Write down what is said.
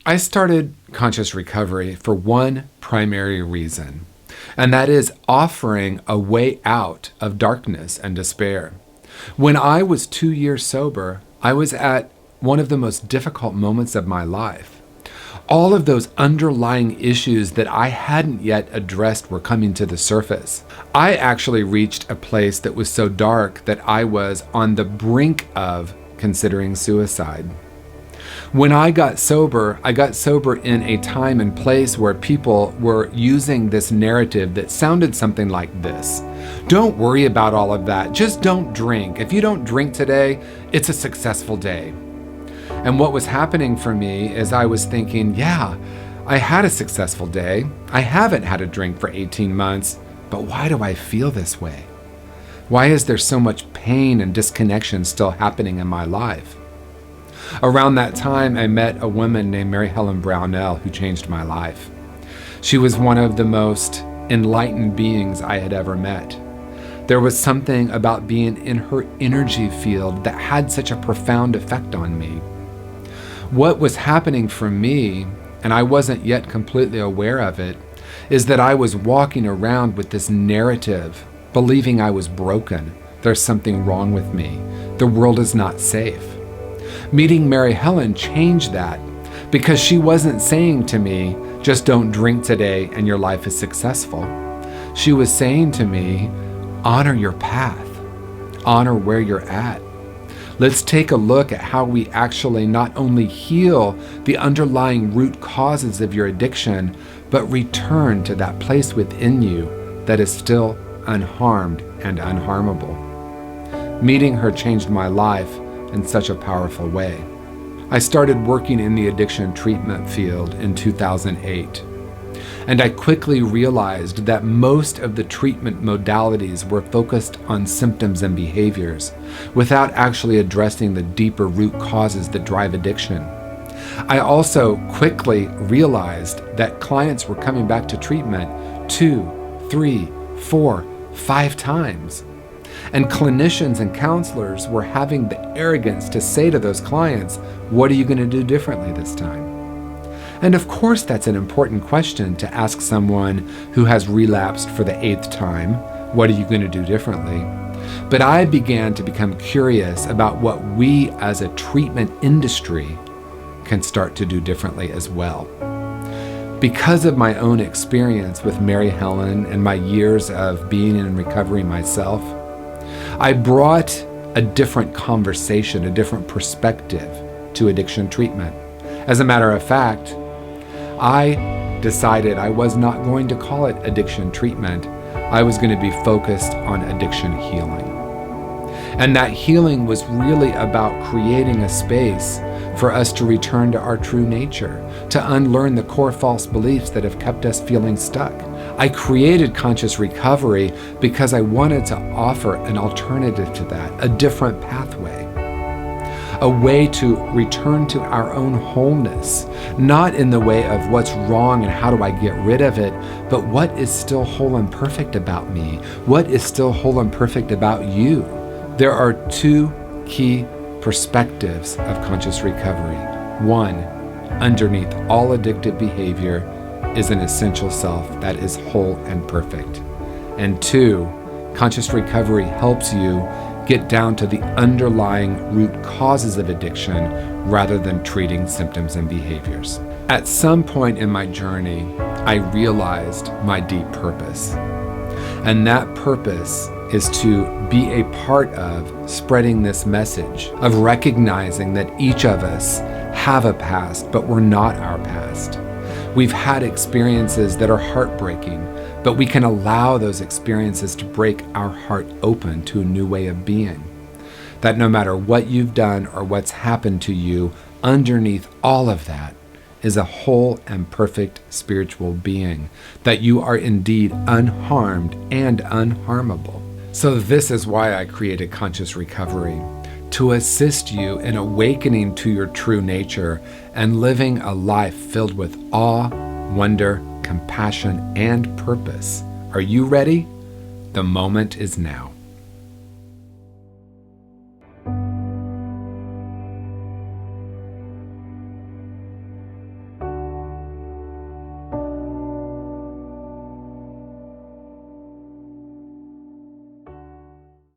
I started conscious recovery for one primary reason, and that is offering a way out of darkness and despair. When I was 2 years sober, I was at one of the most difficult moments of my life. All of those underlying issues that I hadn't yet addressed were coming to the surface. I actually reached a place that was so dark that I was on the brink of considering suicide. When I got sober in a time and place where people were using this narrative that sounded something like this. Don't worry about all of that. Just don't drink. If you don't drink today, it's a successful day. And what was happening for me is I was thinking, yeah, I had a successful day. I haven't had a drink for 18 months, but why do I feel this way? Why is there so much pain and disconnection still happening in my life? Around that time, I met a woman named Mary Helen Brownell who changed my life. She was one of the most enlightened beings I had ever met. There was something about being in her energy field that had such a profound effect on me. What was happening for me, and I wasn't yet completely aware of it, is that I was walking around with this narrative, believing I was broken. There's something wrong with me. The world is not safe. Meeting Mary Helen changed that because she wasn't saying to me, just don't drink today and your life is successful. She was saying to me, honor your path, honor where you're at. Let's take a look at how we actually not only heal the underlying root causes of your addiction, but return to that place within you that is still unharmed and unharmable. Meeting her changed my life in such a powerful way. I started working in the addiction treatment field in 2008, and I quickly realized that most of the treatment modalities were focused on symptoms and behaviors without actually addressing the deeper root causes that drive addiction. I also quickly realized that clients were coming back to treatment 2, 3, 4, 5 times. And clinicians and counselors were having the arrogance to say to those clients, what are you going to do differently this time? And of course, that's an important question to ask someone who has relapsed for the 8th time, what are you going to do differently? But I began to become curious about what we as a treatment industry can start to do differently as well. Because of my own experience with Mary Helen and my years of being in recovery myself, I brought a different conversation, a different perspective to addiction treatment. As a matter of fact, I decided I was not going to call it addiction treatment. I was going to be focused on addiction healing. And that healing was really about creating a space for us to return to our true nature, to unlearn the core false beliefs that have kept us feeling stuck. I created conscious recovery because I wanted to offer an alternative to that, a different pathway, a way to return to our own wholeness, not in the way of what's wrong and how do I get rid of it, but what is still whole and perfect about me? What is still whole and perfect about you? There are 2 key perspectives of conscious recovery. 1, underneath all addictive behavior is an essential self that is whole and perfect. And 2, conscious recovery helps you get down to the underlying root causes of addiction rather than treating symptoms and behaviors. At some point in my journey, I realized my deep purpose. And that purpose is to be a part of spreading this message of recognizing that each of us have a past, but we're not our past. We've had experiences that are heartbreaking, but we can allow those experiences to break our heart open to a new way of being. That no matter what you've done or what's happened to you, underneath all of that is a whole and perfect spiritual being, that you are indeed unharmed and unharmable. So this is why I created Conscious Recovery, to assist you in awakening to your true nature and living a life filled with awe, wonder, compassion, and purpose. Are you ready? The moment is now.